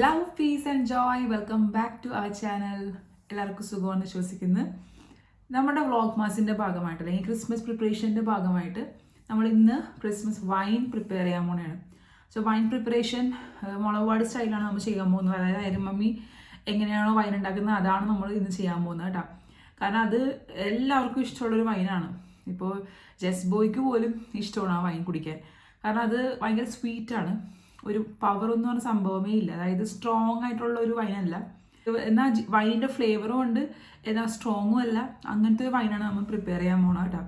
Love peace and joy welcome back to our channel. എല്ലാവർക്കും സുഖമാണെന്ന് വിശ്വസിക്കുന്നു. നമ്മുടെ വ്ളോഗ് മാസിൻ്റെ ഭാഗമായിട്ട് അല്ലെങ്കിൽ ക്രിസ്മസ് പ്രിപ്പറേഷൻ്റെ ഭാഗമായിട്ട് നമ്മൾ ഇന്ന് ക്രിസ്മസ് വൈൻ പ്രിപ്പയർ ചെയ്യാൻ പോവുകയാണ്. സോ വൈൻ പ്രിപ്പറേഷൻ മുളകുപാട് സ്റ്റൈലാണ് നമ്മൾ ചെയ്യാൻ പോകുന്നത്. അതായത് അരിമമ്മി എങ്ങനെയാണോ വൈൻ ഉണ്ടാക്കുന്നത് അതാണ് നമ്മൾ ഇന്ന് ചെയ്യാൻ പോകുന്നത് കേട്ടോ. കാരണം അത് എല്ലാവർക്കും ഇഷ്ടമുള്ളൊരു വൈനാണ്. ഇപ്പോൾ ജസ് ബോയ്ക്ക് പോലും ഇഷ്ടമാണ് ആ വൈൻ കുടിക്കാൻ. കാരണം അത് ഭയങ്കര സ്വീറ്റാണ്. ഒരു പവർ എന്ന് പറഞ്ഞ സംഭവമേ ഇല്ല. അതായത് സ്ട്രോങ് ആയിട്ടുള്ള ഒരു വൈനല്ല, എന്നാൽ വൈനിൻ്റെ ഫ്ലേവറും ഉണ്ട്, എന്നാൽ സ്ട്രോങ്ങും അല്ല. അങ്ങനത്തെ ഒരു വൈനാണ് നമ്മൾ പ്രിപ്പയർ ചെയ്യാൻ പോകണം കേട്ടോ.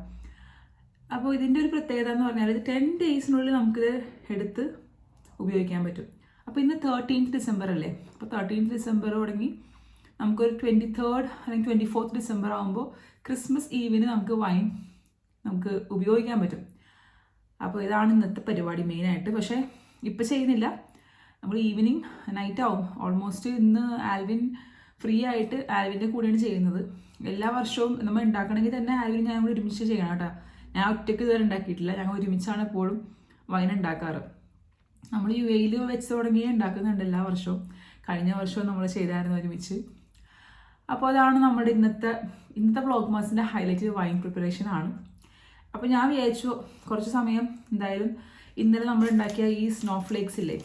അപ്പോൾ ഇതിൻ്റെ ഒരു പ്രത്യേകത എന്ന് പറഞ്ഞാൽ ഇത് 10 ഡേയ്സിനുള്ളിൽ നമുക്കിത് എടുത്ത് ഉപയോഗിക്കാൻ പറ്റും. അപ്പോൾ ഇന്ന് 13th ഡിസംബർ അല്ലേ. അപ്പോൾ 13th ഡിസംബർ തുടങ്ങി നമുക്കൊരു 23rd അല്ലെങ്കിൽ 24th ഡിസംബർ ആകുമ്പോൾ ക്രിസ്മസ് ഈവിന് നമുക്ക് വൈൻ നമുക്ക് ഉപയോഗിക്കാൻ പറ്റും. അപ്പോൾ ഇതാണ് ഇന്നത്തെ പരിപാടി മെയിനായിട്ട്. പക്ഷേ ഇപ്പോൾ ചെയ്യുന്നില്ല, നമ്മൾ ഈവനിങ് നൈറ്റ് ആവും. ഓൾമോസ്റ്റ് ഇന്ന് ആൽവിൻ ഫ്രീ ആയിട്ട് ആൽവിൻ്റെ കൂടെയാണ് ചെയ്യുന്നത്. എല്ലാ വർഷവും നമ്മൾ ഉണ്ടാക്കണമെങ്കിൽ തന്നെ ആൽവിൻ ഞാൻ കൂടി ഒരുമിച്ച് ചെയ്യണം കേട്ടോ. ഞാൻ ഒറ്റയ്ക്ക് ഇതുവരെ ഉണ്ടാക്കിയിട്ടില്ല. ഞങ്ങൾ ഒരുമിച്ചാണ് എപ്പോഴും വൈൻ ഉണ്ടാക്കാറ്. നമ്മൾ UAE വെച്ച് തുടങ്ങിയേ ഉണ്ടാക്കുന്നുണ്ട് എല്ലാ വർഷവും. കഴിഞ്ഞ വർഷവും നമ്മൾ ചെയ്തായിരുന്നു ഒരുമിച്ച്. അപ്പോൾ അതാണ് നമ്മുടെ ഇന്നത്തെ വ്ളോഗ് മാസിൻ്റെ ഹൈലൈറ്റ് വൈൻ പ്രിപ്പറേഷൻ ആണ്. അപ്പോൾ ഞാൻ വിചാരിച്ചു കുറച്ച് സമയം എന്തായാലും ഇന്നലെ നമ്മൾ ഉണ്ടാക്കിയ ഈ സ്നോ ഫ്ലേക്സ് ഇല്ലേ,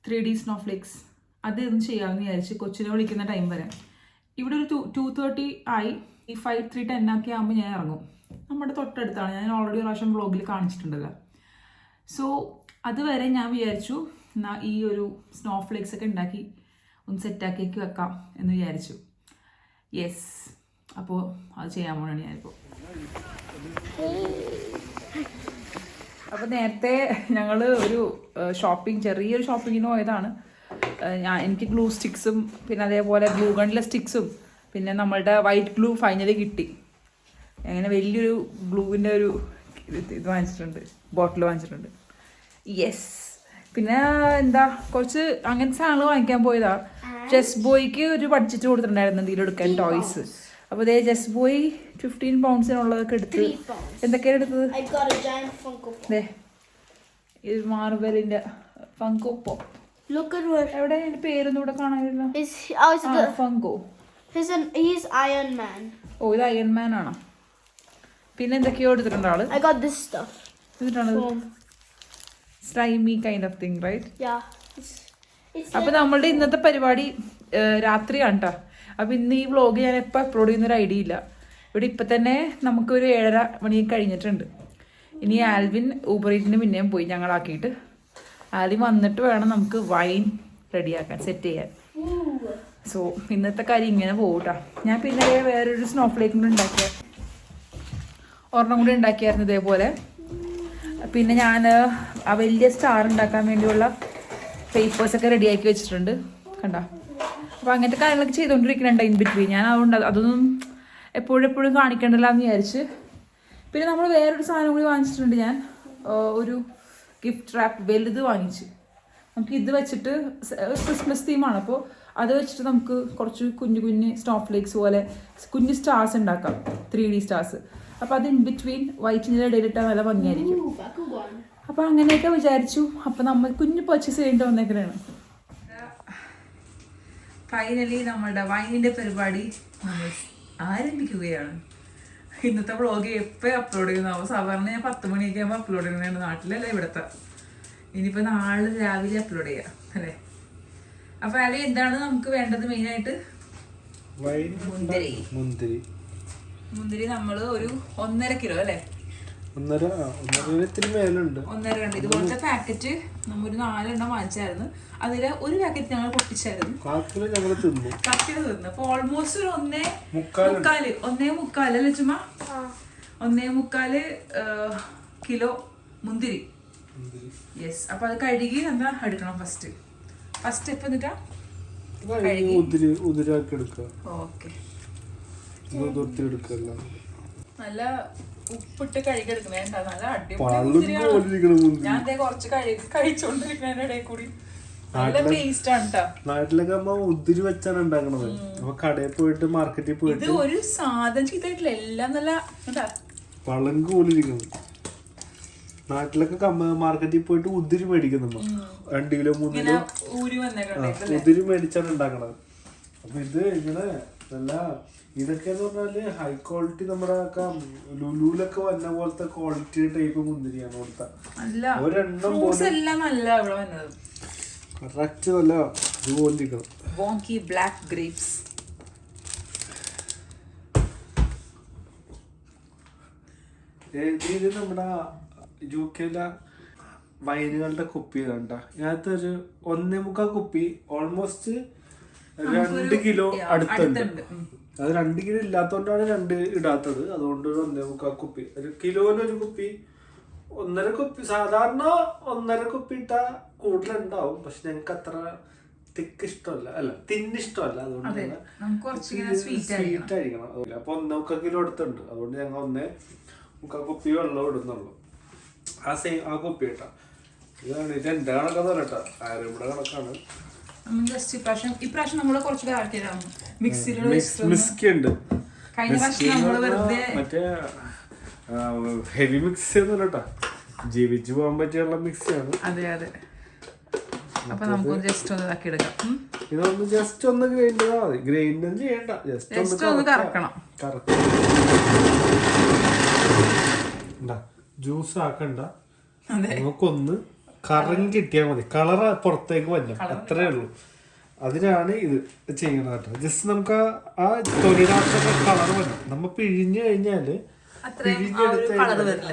3D സ്നോ ഫ്ലേക്സ്, അത് ഇന്ന് ചെയ്യാമെന്ന് വിചാരിച്ച് കൊച്ചിനെ വിളിക്കുന്ന ടൈം വരെ. ഇവിടെ ഒരു 2:30 ആയി. ഈ 5:10 ഒക്കെ ആകുമ്പോൾ ഞാൻ ഇറങ്ങും. നമ്മുടെ തൊട്ടടുത്താണ്, ഞാൻ ഓൾറെഡി ഒരു പ്രാവശ്യം വ്ളോഗിൽ കാണിച്ചിട്ടുണ്ടല്ലോ. സോ അതുവരെ ഞാൻ വിചാരിച്ചു എന്നാൽ ഈ ഒരു സ്നോ ഫ്ലേക്സ് ഒക്കെ ഉണ്ടാക്കി ഒന്ന് സെറ്റാക്കിയേക്ക് വെക്കാം എന്ന് വിചാരിച്ചു. യെസ്, അപ്പോൾ അത് ചെയ്യാൻ പോകണം ഞാനിപ്പോൾ. അപ്പോൾ നേരത്തെ ഞങ്ങൾ ഒരു ചെറിയൊരു ഷോപ്പിങ്ങിന് പോയതാണ്. എനിക്ക് ഗ്ലൂ സ്റ്റിക്സും പിന്നെ അതേപോലെ ഗ്ലൂ ഗണ്ണിലെ സ്റ്റിക്സും പിന്നെ നമ്മളുടെ വൈറ്റ് ഗ്ലൂ ഫൈനലി കിട്ടി. അങ്ങനെ വലിയൊരു ഗ്ലൂവിൻ്റെ ഒരു ഇത് വാങ്ങിച്ചിട്ടുണ്ട്, ബോട്ടിൽ വാങ്ങിച്ചിട്ടുണ്ട്. യെസ്, പിന്നെ കുറച്ച് അങ്ങനത്തെ സാധനങ്ങൾ വാങ്ങിക്കാൻ പോയതാ. ജസ് ബോയ്ക്ക് ഒരു ബഡ്ജറ്റ് കൊടുത്തിട്ടുണ്ടായിരുന്നു എന്തെങ്കിലും എടുക്കാൻ ടോയ്സ്. അപ്പോൾ അതേ ജസ് ബോയ് 15 പൗണ്ട്സിനുള്ളതൊക്കെ എടുത്ത്. എന്തൊക്കെയാണ് എടുത്തത്? ഇത് മാർബലിന്റെ ഫങ്കോ പോപ്പ്. എവിടെ അതിന്റെ പേരൊന്നും ഇവിടെ കാണാനില്ല. ഫങ്കോ. ഓ, ഇത് അയൺ മാൻ ആണോ? പിന്നെ എന്തൊക്കെയോ എടുത്തിട്ടുണ്ട് ആള്. Slimy kind of thing, right? അപ്പൊ നമ്മളുടെ ഇന്നത്തെ പരിപാടി രാത്രിയാണ് കേട്ടോ. അപ്പൊ ഇന്ന് ഈ വ്ളോഗ് ഞാൻ എപ്പോൾ അപ്ലോഡ് ചെയ്യുന്നൊരു ഐഡിയ ഇല്ല. ഇവിടെ ഇപ്പം തന്നെ നമുക്കൊരു 7:30 മണി കഴിഞ്ഞിട്ടുണ്ട്. ഇനി ആൽവിൻ ഊബർ ഈറ്റിന് പിന്നെയും പോയി ഞങ്ങളാക്കിയിട്ട്. ആൽവിൻ വന്നിട്ട് വേണം നമുക്ക് വൈൻ റെഡിയാക്കാൻ, സെറ്റ് ചെയ്യാൻ. സോ ഇന്നത്തെ കാര്യം ഇങ്ങനെ പോകട്ടോ. ഞാൻ പിന്നെ വേറൊരു സ്നോ ഫ്ലേക്ക് ഒരെണ്ണം കൂടി ഉണ്ടാക്കിയായിരുന്നു ഇതേപോലെ. പിന്നെ ഞാൻ ആ വലിയ സ്റ്റാർ ഉണ്ടാക്കാൻ വേണ്ടിയുള്ള പേപ്പേഴ്സൊക്കെ റെഡിയാക്കി വെച്ചിട്ടുണ്ട് കണ്ടോ. അപ്പോൾ അങ്ങനത്തെ കാര്യങ്ങളൊക്കെ ചെയ്തുകൊണ്ടിരിക്കുന്നുണ്ട് ഇൻ ബിറ്റ്വീൻ. ഞാൻ അതുകൊണ്ട് അതൊന്നും എപ്പോഴും കാണിക്കണ്ടല്ലോ എന്ന് വിചാരിച്ച്. പിന്നെ നമ്മൾ വേറൊരു സാധനം കൂടി വാങ്ങിച്ചിട്ടുണ്ട്. ഞാൻ ഒരു ഗിഫ്റ്റ് റാപ്പ് വലുത് വാങ്ങിച്ചു. നമുക്ക് ഇത് വെച്ചിട്ട് ക്രിസ്മസ് തീമാണ്, അപ്പോൾ അത് വെച്ചിട്ട് നമുക്ക് കുറച്ച് കുഞ്ഞു സ്നോ ഫ്ലേക്സ് പോലെ കുഞ്ഞു സ്റ്റാർസ് ഉണ്ടാക്കാം, 3D സ്റ്റാർസ്. അപ്പോൾ അത് ഇൻ ബിറ്റ്വീൻ വൈറ്റിൻ്റെ ഇടയിലിട്ടാൽ നല്ല ഭംഗിയായിരിക്കും. അപ്പോൾ അങ്ങനെയൊക്കെ വിചാരിച്ചു. അപ്പോൾ നമ്മൾ കുഞ്ഞു പർച്ചേസ് ചെയ്യേണ്ടി വന്നേക്കണേണ്. ഫൈനലി നമ്മളുടെ വൈനിൻ്റെ പരിപാടി നമ്മൾ ആരംഭിക്കുകയാണ്. ഇന്നത്തെ വ്ളോഗ് എപ്പോൾ അപ്ലോഡ് ചെയ്യുന്നതാവും. സാധാരണ ഞാൻ 10 മണിയൊക്കെ ആകുമ്പോൾ അപ്ലോഡ് ചെയ്യുന്നതാണ്. നാട്ടിലല്ലേ ഇവിടുത്തെ. ഇനിയിപ്പോൾ നാളെ രാവിലെ അപ്ലോഡ് ചെയ്യാം അല്ലേ. അപ്പോൾ അല്ലെ എന്താണ് നമുക്ക് വേണ്ടത് മെയിനായിട്ട്? മുന്തിരി നമ്മൾ ഒരു 1.5 കിലോ അല്ലേ, 1.5 ഇതുപോലത്തെ പാക്കറ്റ് നമ്മൾ ഒരു 4 എണ്ണം വാങ്ങിച്ചായിരുന്നു. അതില് ഒരു പാക്കറ്റ് ഞങ്ങൾ പൊട്ടിച്ചായിരുന്നു. 1.25 തിന്നു. അപ്പൊ ഓൾമോസ്റ്റ് ഒരു 1.25 അല്ലേ ചുമ്മാ 1.25 കിലോ മുന്തിരി. യെസ്, അപ്പൊ അത് കഴുകി എന്താ എടുക്കണം ഫസ്റ്റ് സ്റ്റെപ്പ്. എന്നിട്ടാ ഓക്കെ, നല്ല ഉപ്പിട്ട് കഴുകിയെടുക്കണേ. നല്ല അടിപൊളി. ഞാൻ കുറച്ച് കഴിച്ചോണ്ടിരിക്കുന്നതിന്റെ ഇടയിൽ കൂടി നല്ല ടേസ്റ്റ് ആണ് കേട്ടോ. നാട്ടിലൊക്കെ ഉതിരി വെച്ചാണ് ഉണ്ടാക്കണത്. അപ്പൊ കടയിൽ പോയിട്ട് മാർക്കറ്റിൽ പോയിട്ട് ഇത് ഒരു സാധനം ചെയ്തിട്ടില്ല, എല്ലാം നല്ല പളങ്ക് പോലെ ഇരിക്കണം. നാട്ടിലൊക്കെ മാർക്കറ്റിൽ പോയിട്ട് ഉതിരി മേടിക്കും നമ്മ 2 കിലോ 3 കിലോ ഉതിരി മേടിച്ചാണ് ഉണ്ടാക്കണത്. അപ്പൊ ഇത് ഇങ്ങനെ നല്ല ഇതൊക്കെ എന്ന് പറഞ്ഞാല് ഹൈ ക്വാളിറ്റി നമ്മുടെ ലുലുലൊക്കെ വന്ന പോലത്തെ ക്വാളിറ്റി ടൈപ്പ് മുന്തിരിയാണ് കൊടുത്ത. ഒരെണ്ണം കറക്റ്റ് നല്ല ഇതുപോലിരിക്കണം. ഇത് നമ്മുടെ UK വൈനുകളുടെ കുപ്പി കണ്ട ഇതിനകത്ത് ഒരു 1.25 കുപ്പി ഓൾമോസ്റ്റ് 2 കിലോ അടുത്തുണ്ട്. അത് 2 കിലോ ഇല്ലാത്തോണ്ടാണ് 2 ഇടാത്തത്. അതുകൊണ്ട് 1.25 കുപ്പി, ഒരു കിലോനൊരു കുപ്പി 1.5 കുപ്പി. സാധാരണ 1.5 കുപ്പി ഇട്ടാ കൂടുതലുണ്ടാവും. പക്ഷെ ഞങ്ങൾക്ക് അത്ര തിക്ക് ഇഷ്ടമല്ല, അല്ല തിന്നിഷ്ടമല്ല. അതുകൊണ്ട് സ്വീറ്റ് ആയിരിക്കണം. അപ്പൊ 1.25 കിലോ അടുത്തുണ്ട്. അതുകൊണ്ട് ഞങ്ങൾ 1.25 കുപ്പി വെള്ളം ഇടുന്നുള്ളൂ. ആ കുപ്പി ഇട്ടാ ഇതാണ്. ഇത് എന്റെ കണക്കാന്ന് പറയട്ടാ, ആരും ഇവിടെ കണക്കാണ്. മിസ്കി ഉണ്ട്, മറ്റേ ഹെവി മിക്സി ഒന്നും കേട്ടാ, ജീവിച്ചു പോകാൻ പറ്റിയുള്ള മിക്സിയാണ്. അതെ അതെ. അപ്പൊ നമുക്ക് ജസ്റ്റ് ഒന്ന് ഇതാക്കി എടുക്കാം. ഇതൊന്ന് ജസ്റ്റ് ഒന്ന് ഗ്രൈൻഡ് ചെയ്താൽ മതി. ഗ്രൈൻഡ് ഒന്നും ചെയ്യണ്ട, ജസ്റ്റ് ഒന്ന് കറക്കണം. ജ്യൂസ് ആക്കണ്ട, നമുക്കൊന്ന് കറങ്ങി കിട്ടിയാൽ മതി. കളറ് പുറത്തേക്ക് വരണം, അത്രേ ഉള്ളൂ. അതിനാണ് ഇത് ചെയ്യുന്നത് കേട്ടോ. ജസ്റ്റ് നമുക്ക് ആ തൊലിനകത്തൊക്കെ കളർ വരണം. നമ്മ പിഴിഞ്ഞു കഴിഞ്ഞാല് പിഴിഞ്ഞെടുത്ത്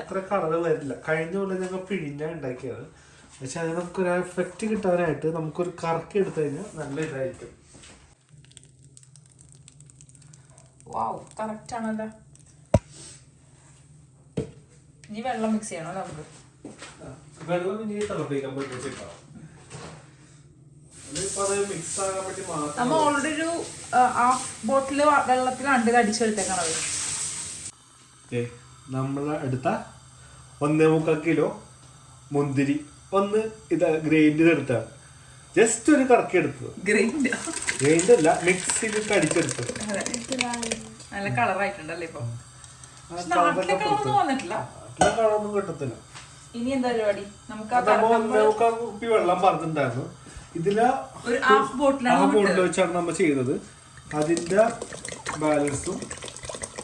അത്ര കളറ് വരില്ല. കഴിഞ്ഞ പോലെ ഞങ്ങൾ പിഴിഞ്ഞാ ഉണ്ടാക്കിയത്. പക്ഷെ അതിന് നമുക്കൊരു എഫക്റ്റ് കിട്ടാനായിട്ട് നമുക്കൊരു കറക്കി എടുത്തു കഴിഞ്ഞാൽ നല്ല ഇതായിരിക്കും. വെള്ളം മിക്സ് ചെയ്യണോ നമുക്ക്? വെള്ളം ഇനി തിളപ്പിക്കാൻ പറ്റും. നമ്മ ഓൾറെഡി ഒരു 1/2 ബോട്ടില് വെള്ളത്തിലാണ് ഇത് അടിച്ചെടുത്തേക്കണത്. നമ്മള് എടുത്ത 1.25 കിലോ മുന്തിരി ഒന്ന് ഇത് ഗ്രൈൻഡ് ചെയ്തെടുത്താണ്. ജസ്റ്റ് ഒരു കറക്കി എടുത്തത്. ഗ്രൈൻഡ് അല്ല, മിക്സിയിലിട്ട് അടിച്ചെടുത്തത്. നല്ല കളറായിട്ടുണ്ടല്ലേ ഇപ്പൊ? കളറൊന്നും കിട്ടത്തില്ല. ഇനി എന്താ പരിപാടി? നമുക്ക് കുപ്പി വെള്ളം പറഞ്ഞിട്ടുണ്ടായിരുന്നു. ഇതില് ഒരു 1/2 ബോട്ടിൽ വെച്ചാണ് നമ്മൾ ചെയ്തത്. അതിന്റെ ബാലൻസും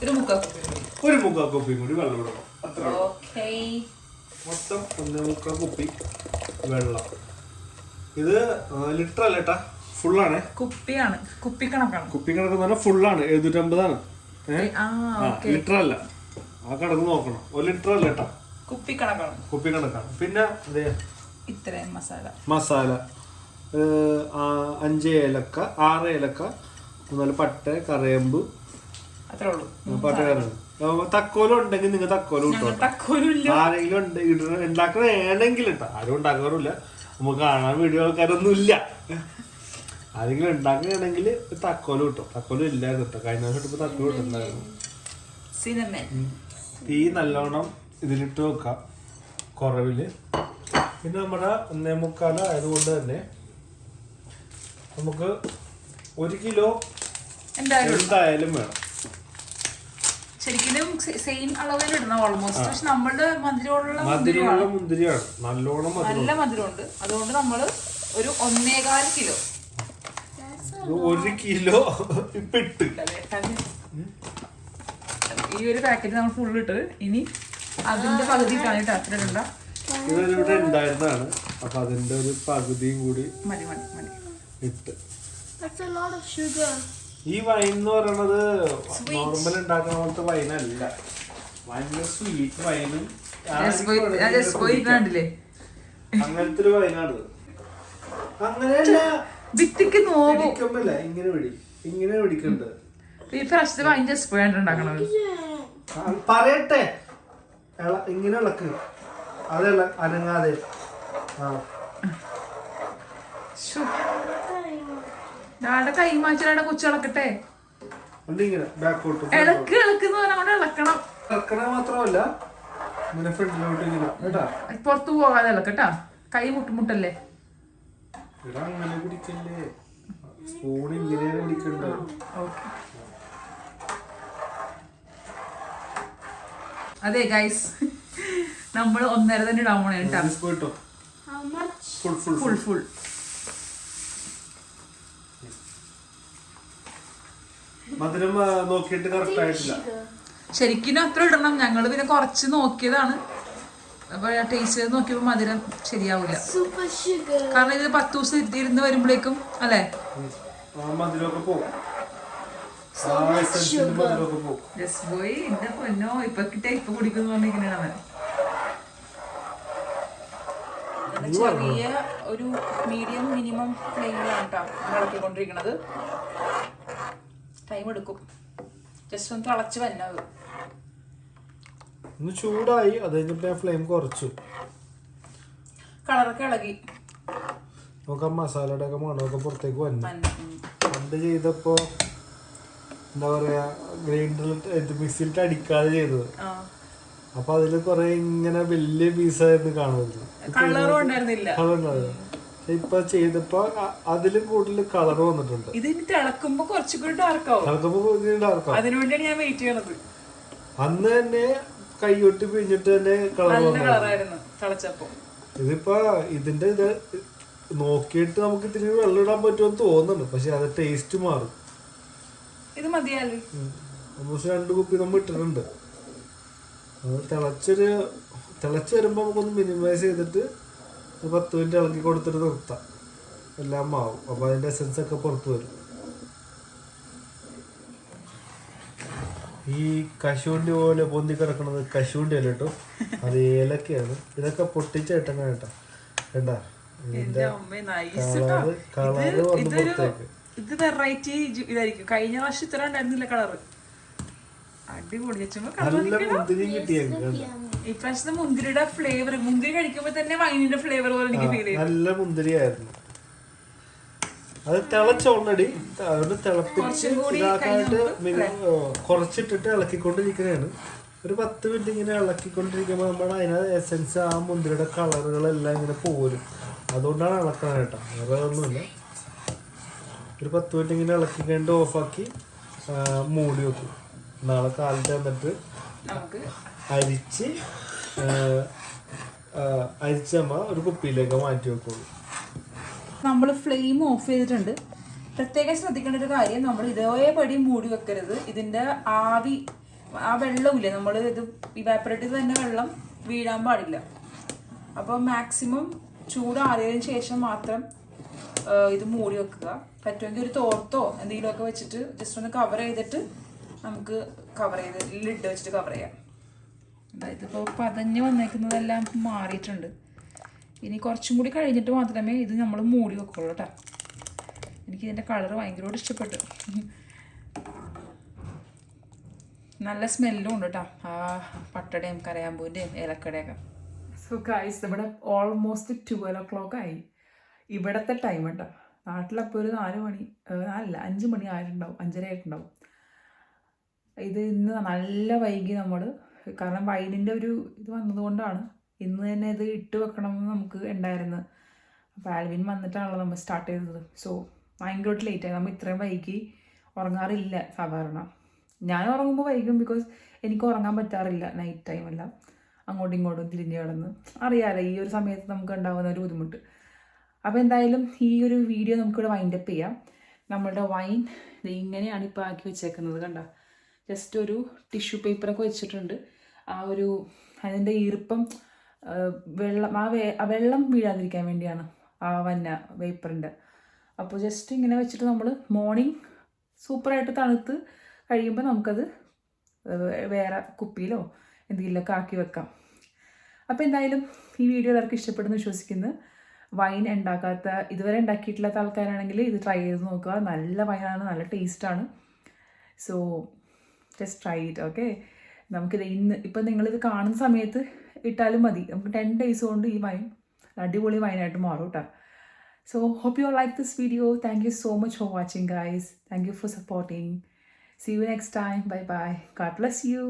ഒരു 1/4 കുപ്പിയും കൂടി വെള്ളം ഇടണം. അത്ര മൊത്തം 1/4 കുപ്പി വെള്ളം. ഇത് ലിറ്റർ അല്ല കേട്ടാ, ഫുള്ളാണ്. കുപ്പിയാണ്, കുപ്പി കണക്കാണ്. കുപ്പി കണക്ക് പറഞ്ഞാൽ ഫുള്ളാണ്, 750 ലിറ്റർ അല്ല. ആ കണക്ക് നോക്കണം. 1 ലിറ്റർ അല്ല കേട്ടാ, കുപ്പി കണക്കാണ്. പിന്നെ ഇത്രയും മസാല 5 ഏലക്ക 6 ഏലക്ക 4 പട്ട കറിയമ്പ്, തക്കോലം ഉണ്ടെങ്കിൽ നിങ്ങൾ തക്കോലം ഇട്ടോ. ആരെങ്കിലും ഉണ്ടാക്കണമെങ്കിൽ ഇട്ടാ. ആരും ഉണ്ടാക്കാറില്ല, നമുക്ക് കാണാൻ വീഡിയോ ആൾക്കാരൊന്നും ഇല്ല. ആരെങ്കിലും ഉണ്ടാക്കുകയാണെങ്കിൽ തക്കോലം ഇട്ടോ. തക്കോലം ഇല്ലായിരുന്നു കേട്ടോ, കഴിഞ്ഞ ദിവസം ഇപ്പൊ തക്കോലം ഇട്ടുണ്ടായിരുന്നു. തീ നല്ലോണം ഇതിലിട്ട് വെക്കാം കുറവില്. പിന്നെ നമ്മുടെ 1.25 ആയതുകൊണ്ട് തന്നെ നമുക്ക് 1 കിലോ എന്തായാലും വേണം. ശരിക്കും സെയിം അളവിൽ ഇടണം ഓൾമോസ്റ്റ്. പക്ഷെ നമ്മളുടെ മധുരമുള്ള മുന്തിരിയാണ്, നല്ലോണം നല്ല മധുരമുണ്ട്. അതുകൊണ്ട് നമ്മള് ഒരു 1.25 കിലോ 1 കിലോ ഇപ്പൊ ഇട്ട് ഈ ഒരു പാക്കറ്റ് നമ്മൾ ഫുൾ ഇട്ട് ഇനി അതിന്റെ പകുതി ഇട്ടാണ് അത്ര ഇടണ്ട. ഇതൊരിവിടെ ഉണ്ടായിരുന്നതാണ്. അപ്പൊ അതിന്റെ ഒരു പകുതിയും കൂടി ഇട്ട്. ഈ വൈൻ എന്ന് പറയുന്നത് നോർമൽ ഉണ്ടാക്കുന്ന പോലത്തെ വൈനല്ല, ഭയങ്കര സ്വീറ്റ് വൈനും അങ്ങനത്തെ ഒരു വൈനാണ്. അങ്ങനെയല്ല, ഇങ്ങനെ പിടിക്കണ്ടത്. പറയട്ടെ, ഇങ്ങനെ ഇളക്ക്, അതല്ല അനങ്ങാതെ. കൈ മാറ്റാടെ കൊച്ചിളക്കട്ടെ. ഇളക്കണ മാത്രമല്ല, പുറത്തു പോകാതെ ഇളക്കട്ടാ. കൈ മുട്ടല്ലേ. അങ്ങനെ പിടിക്കല്ലേ, സ്പൂൺ ഇങ്ങനെയാണ് പിടിക്കണ്ടത്. അതെ ഗൈസ്, നമ്മൾ 1.5 തന്നെ ഇടാൻ പോണേ കേട്ടോ. പോയിട്ടോ How much? ഫുൾ മധുരം നോക്കിയിട്ട് കറക്റ്റ് ആയിട്ടില്ല. ശരിക്കും അത്ര ഇടണം. ഞങ്ങൾ പിന്നെ കുറച്ച് നോക്കിയതാണ്. അപ്പൊ ടേസ്റ്റ് ചെയ്ത് നോക്കിയപ്പോ മധുരം ശരിയാവില്ല. Super sugar. കാരണം ഇത് 10 ദിവസം ഇരുന്ന് വരുമ്പോഴേക്കും അല്ലേ മധുരമൊക്കെ പോകും. ജസ്റ്റ് പോയി എന്റെ പൊന്നോ ഇപ്പൊ കിട്ടിയ ഇപ്പൊ കുടിക്കുന്നു പറഞ്ഞിരിക്കണ അവൻ. ചെറിയ ഒരു മീഡിയം മിനിമം ഫ്ലെയിമിലാണ് കേട്ടോ ഇളക്കിക്കൊണ്ടിരിക്കണത്. ടൈം എടുക്കും. ജസ്റ്റ് ഒന്ന് തിളച്ച് വന്നത്. ഒന്ന് ചൂടായി, അത് കഴിഞ്ഞിട്ട് ഞാൻ ഫ്ലെയിം കുറച്ചു. കളറൊക്കെ ഇളകി. നമുക്ക് ആ മസാലയുടെ ഒക്കെ മണമൊക്കെ പുറത്തേക്ക് വന്നു. പണ്ട് ചെയ്തപ്പോ എന്താ പറയാ ഗ്രൈൻഡറിൽ മിക്സിയിലിട്ട് അടിക്കാതെ ചെയ്തത്. അപ്പൊ അതില് കൊറേ ഇങ്ങനെ വലിയ പീസായിരുന്നു കാണുന്നത്. കളറും ഉണ്ടായിരുന്നില്ല. ഇപ്പൊ ചെയ്തപ്പോ അതിലും കൂടുതൽ കളർ വന്നിട്ടുണ്ട്. ഇത് തിളക്കുമ്പോ കുറച്ചുകൂടി ഡാർക്കാവും. അതിനുവേണ്ടിയാണ് ഞാൻ വെയിറ്റ് ചെയ്യണത്. അന്ന് തന്നെ കൈയൊട്ടി പിഴിഞ്ഞിട്ട് തന്നെ കളറായിരുന്നു തിളച്ചപ്പോ. ഇതിപ്പോ ഇതിന്റെ ഇത് നോക്കിയിട്ട് നമുക്ക് ഇത്തിരി വെള്ളം ഇടാൻ പറ്റുമെന്ന് തോന്നുന്നു. പക്ഷെ അത് ടേസ്റ്റ് മാറും. ഇത് മതിയാലേ ഓൾമോസ്റ്റ് 2 കുപ്പി നമ്മൾ ഇട്ടിട്ടുണ്ട്. അത് തിളച്ച് വരുമ്പോ നമുക്കൊന്ന് മിനിമൈസ് ചെയ്തിട്ട് 10 മിനിറ്റ് ഇളക്കി കൊടുത്തിട്ട് നിർത്താം. എല്ലാം മാവും. അപ്പൊ അതിന്റെ എസൻസ് ഒക്കെ പുറത്തു വരും. ഈ കശുവണ്ടി പോലെ പൊന്തി കിടക്കണത് കശുവണ്ടി അല്ല കേട്ടോ, അത് ഏലക്കയാണ്. ഇതൊക്കെ പൊട്ടിച്ചേട്ടങ്ങ കേട്ടോ. കണ്ടാ ഇതിന്റെ കളറ് വന്ന് പുറത്തേക്ക്. ഇത് വെറൈറ്റി ഇതായിരിക്കും. കഴിഞ്ഞ പ്രാവശ്യം ഇത്ര ഉണ്ടായിരുന്നില്ല കളറ്. അടിപൊളി. നല്ല മുന്തിരി കിട്ടിയേക്കും. ഇപ്രാവശ്യത്തെ മുന്തിരിയുടെ ഫ്ലേവർ, മുന്തിരി കഴിക്കുമ്പോ തന്നെ വൈനിന്റെ ഫ്ലേവർ പോലെ എനിക്ക് ഫീൽ ചെയ്യും. നല്ല മുന്തിരി ആയിരുന്നു. അത് തിളച്ച ഓൾറെഡി. അതുകൊണ്ട് തിളപ്പിച്ച് ഇതാക്കാനായിട്ട് കുറച്ചിട്ടിട്ട് ഇളക്കിക്കൊണ്ടിരിക്കുന്നതാണ്. ഒരു 10 മിനിറ്റ് ഇങ്ങനെ ഇളക്കിക്കൊണ്ടിരിക്കുമ്പോൾ നമ്മുടെ അതിനകത്ത് എസൻസ് ആ മുന്തിരിയുടെ കളറുകളെല്ലാം ഇങ്ങനെ പോരും. അതുകൊണ്ടാണ് ഇളക്കണം കേട്ടോ, വേറെ ഒന്നുമില്ല. ഒരു 10 മിനിറ്റ് ഇങ്ങനെ ഇളക്കി കഴിഞ്ഞിട്ട് ഓഫാക്കി മൂടി വെക്കും. നാളെ കാലത്ത് വന്നിട്ട് അരിച്ചമ്മ ഒരു കുപ്പിയിലേക്ക് മാറ്റി വെക്കുള്ളൂ. നമ്മൾ ഫ്ലെയിം ഓഫ് ചെയ്തിട്ടുണ്ട്. പ്രത്യേകം ശ്രദ്ധിക്കേണ്ട ഒരു കാര്യം, നമ്മൾ ഇതേപടി മൂടി വെക്കരുത്. ഇതിന്റെ ആവി, ആ വെള്ളമില്ലേ, നമ്മൾ ഇത് ഇവാപ്പറേറ്റ് ചെയ്ത് തന്നെ വെള്ളം വീഴാൻ പാടില്ല. അപ്പോൾ മാക്സിമം ചൂടാറിയതിന് ശേഷം മാത്രം ഇത് മൂടി വെക്കുക. പറ്റുമെങ്കിൽ ഒരു തോർത്തോ എന്തെങ്കിലുമൊക്കെ വെച്ചിട്ട് ജസ്റ്റ് ഒന്ന് കവർ ചെയ്തിട്ട് നമുക്ക് ലിഡ് വെച്ചിട്ട് കവർ ചെയ്യാം. അതായത് ഇപ്പോൾ പതഞ്ഞ് വന്നേക്കുന്നതെല്ലാം മാറിയിട്ടുണ്ട്. ഇനി കുറച്ചും കൂടി കഴിഞ്ഞിട്ട് മാത്രമേ ഇത് നമ്മൾ മൂടി വെക്കുള്ളൂ കേട്ടോ. എനിക്കിതിൻ്റെ കളർ ഭയങ്കരമായിട്ട് ഇഷ്ടപ്പെട്ടു. നല്ല സ്മെല്ലും ഉണ്ട് കേട്ടോ, ആ പട്ടടയും കരയാമ്പൂവിൻ്റെയും ഏലക്കടയൊക്കെ. സോ ഗൈസ്, ഇവിടെ ഓൾമോസ്റ്റ് 12 o'clock ആയി ഇവിടുത്തെ ടൈം കേട്ടോ. നാട്ടിലപ്പോൾ ഒരു 4 മണി, 5 മണി ആയിട്ടുണ്ടാവും, 5:30 ആയിട്ടുണ്ടാവും. ഇത് ഇന്ന് നല്ല വൈകി നമ്മൾ, കാരണം വൈനിൻ്റെ ഒരു ഇത് വന്നതുകൊണ്ടാണ്. ഇന്ന് തന്നെ ഇത് ഇട്ട് വെക്കണമെന്ന് നമുക്ക് ഉണ്ടായിരുന്നു. അപ്പോൾ ആൽവിൻ വന്നിട്ടാണല്ലോ നമ്മൾ സ്റ്റാർട്ട് ചെയ്തത്. സോ ഭയങ്കരമായിട്ട് ലേറ്റായി. നമ്മൾ ഇത്രയും വൈകി ഉറങ്ങാറില്ല സാധാരണ. ഞാൻ ഉറങ്ങുമ്പോൾ വൈകും, ബിക്കോസ് എനിക്ക് ഉറങ്ങാൻ പറ്റാറില്ല നൈറ്റ് ടൈമെല്ലാം. അങ്ങോട്ടും ഇങ്ങോട്ടും തിരിഞ്ഞ് കിടന്ന് അറിയാമല്ലോ ഈ ഒരു സമയത്ത് നമുക്ക് ഉണ്ടാകുന്ന ഒരു ബുദ്ധിമുട്ട്. അപ്പോൾ എന്തായാലും ഈ ഒരു വീഡിയോ നമുക്കിവിടെ വൈൻഡപ്പ് ചെയ്യാം. നമ്മളുടെ വൈൻ ഇങ്ങനെയാണ് ഇപ്പോൾ ആക്കി വെച്ചേക്കുന്നത്. കണ്ട, ജസ്റ്റ് ഒരു ടിഷ്യൂ പേപ്പറൊക്കെ വെച്ചിട്ടുണ്ട്. ആ ഒരു അതിൻ്റെ ഈർപ്പം വെള്ളം വീഴാതിരിക്കാൻ വേണ്ടിയാണ് ആ വേപ്പറിൻ്റെ. അപ്പോൾ ജസ്റ്റ് ഇങ്ങനെ വെച്ചിട്ട് നമ്മൾ മോർണിംഗ് സൂപ്പറായിട്ട് തണുത്ത് കഴിയുമ്പോൾ നമുക്കത് വേറെ കുപ്പിയിലോ എന്തെങ്കിലുമൊക്കെ ആക്കി വെക്കാം. അപ്പോൾ എന്തായാലും ഈ വീഡിയോ എല്ലാവർക്കും ഇഷ്ടപ്പെടുന്നു വിശ്വസിക്കുന്നു. വൈൻ ഇതുവരെ ഉണ്ടാക്കിയിട്ടില്ലാത്ത ആൾക്കാരാണെങ്കിൽ ഇത് ട്രൈ ചെയ്ത് നോക്കുക. നല്ല വൈനാണ്, നല്ല ടേസ്റ്റാണ്. So just try it. Okay, നമുക്കിത് ഇപ്പം നിങ്ങളിത് കാണുന്ന സമയത്ത് ഇട്ടാലും മതി. നമുക്ക് 10 days കൊണ്ട് ഈ വൈൻ അടിപൊളി വൈനായിട്ട് മാറും കേട്ടോ. So hope you all like this video. Thank you so much for watching, guys. Thank you for supporting. See you next time. Bye bye. God bless you.